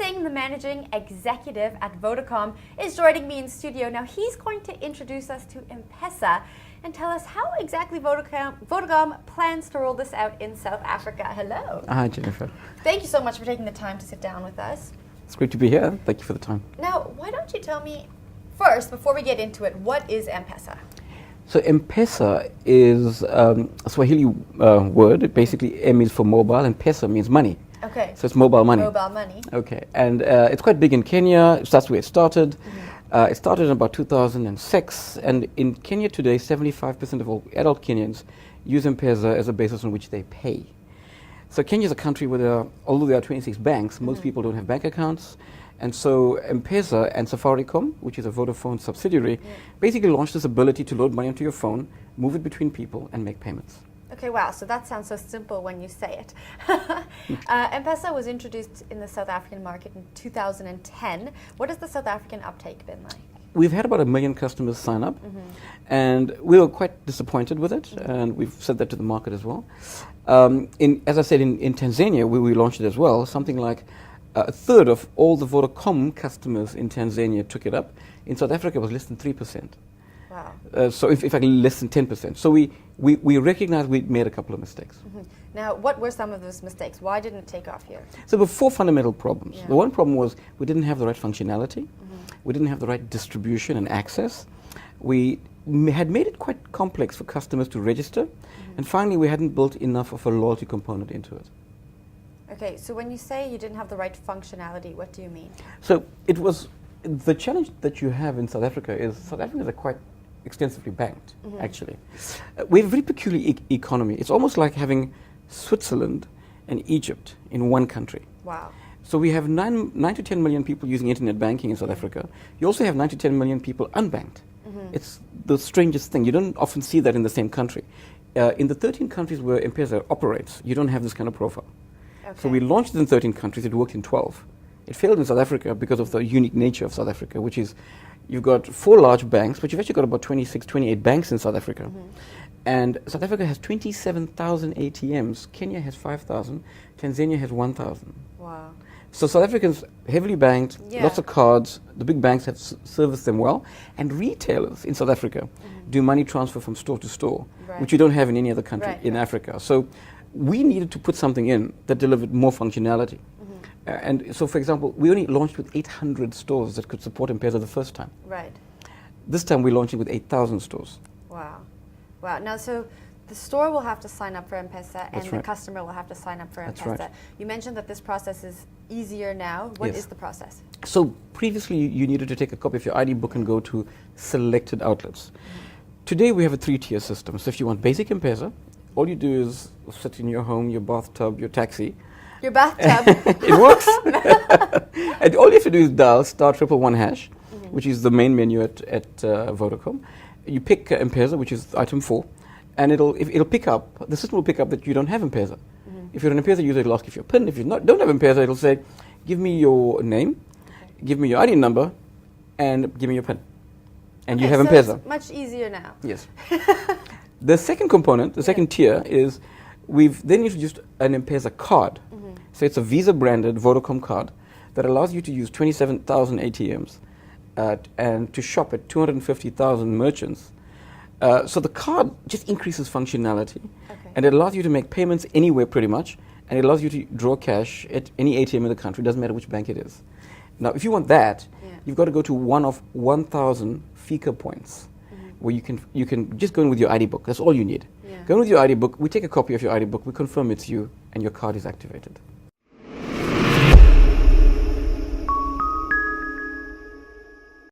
Singh, the managing executive at Vodacom, is joining me in studio. Now he's going to introduce us to M-pesa and tell us how exactly Vodacom plans to roll this out in South Africa. Hello. Hi, Jennifer. Thank you so much for taking the time to sit down with us. It's great to be here. Thank you for the time. Now, why don't you tell me first, before we get into it, what is M-pesa? So M-pesa is a Swahili word. Basically, M is for mobile and pesa means money. Okay. So it's mobile money. Mobile money. Okay. And it's quite big in Kenya. That's where it started. It started in about 2006. And in Kenya today, 75% of all adult Kenyans use M-pesa as a basis on which they pay. So Kenya is a country where although there are 26 banks, most people don't have bank accounts. And so M-pesa and Safaricom, which is a Vodafone subsidiary, basically launched this ability to load money onto your phone, move it between people, and make payments. Okay, wow, so that sounds so simple when you say it. M-pesa was introduced in the South African market in 2010. What has the South African uptake been like? We've had about 1 million customers sign up, and we were quite disappointed with it, and we've said that to the market as well. As I said, in Tanzania, where we launched it as well, something like a third of all the Vodacom customers in Tanzania took it up. In South Africa, it was less than 3%. Wow. So if I can, less than 10%. So we recognized we'd made a couple of mistakes. Now, what were some of those mistakes? Why didn't it take off here? So there were 4 fundamental problems. Yeah. The one problem was we didn't have the right functionality. We didn't have the right distribution and access. We had made it quite complex for customers to register. And finally, we hadn't built enough of a loyalty component into it. Okay, so when you say you didn't have the right functionality, what do you mean? So it was, the challenge that you have in South Africa is South Africans are quite extensively banked, actually. We have a very peculiar economy. It's almost like having Switzerland and Egypt in one country. Wow. So we have 9 to 10 million people using internet banking in South Africa. You also have 9 to 10 million people unbanked. It's the strangest thing. You don't often see that in the same country. In the 13 countries where M-pesa operates, you don't have this kind of profile. Okay. So we launched it in 13 countries. It worked in 12. It failed in South Africa because of the unique nature of South Africa, which is you've got 4 large banks, but you've actually got about 26, 28 banks in South Africa. And South Africa has 27,000 ATMs. Kenya has 5,000. Tanzania has 1,000. Wow. So South Africans heavily banked, Yeah. lots of cards. The big banks have serviced them well. And retailers in South Africa do money transfer from store to store, Right. which you don't have in any other country Right, in right. Africa. So we needed to put something in that delivered more functionality. And so, for example, we only launched with 800 stores that could support M-pesa the first time. Right. This time we're launching with 8,000 stores. Wow. Wow. Now, so the store will have to sign up for M-pesa and That's the right. customer will have to sign up for That's M-pesa. right. You mentioned that this process is easier now. What Yes. is the process? So previously you needed to take a copy of your ID book and go to selected outlets. Today we have a 3-tier system. So if you want basic M-pesa, all you do is sit in your home, your bathtub, your taxi. Your bathtub. It works. And all you have to do is dial *111#, which is the main menu at Vodacom. You pick M-pesa, which is item 4, and it'll pick up, the system will pick up that you don't have M-pesa. If you're an M-pesa user, it'll ask you for your PIN. If you don't have M-pesa, it'll say, give me your name, give me your ID number, and give me your PIN. And you have so M-pesa. it's much easier now. Yes. The second component, the second tier, is we've then introduced an M-pesa card. So it's a Visa-branded Vodacom card that allows you to use 27,000 ATMs and to shop at 250,000 merchants. So the card just increases functionality, and it allows you to make payments anywhere pretty much, and it allows you to draw cash at any ATM in the country. It doesn't matter which bank it is. Now, if you want that, you've got to go to one of 1,000 Fika points, where you can just go in with your ID book. That's all you need. Go in with your ID book. We take a copy of your ID book. We confirm it's you, and your card is activated.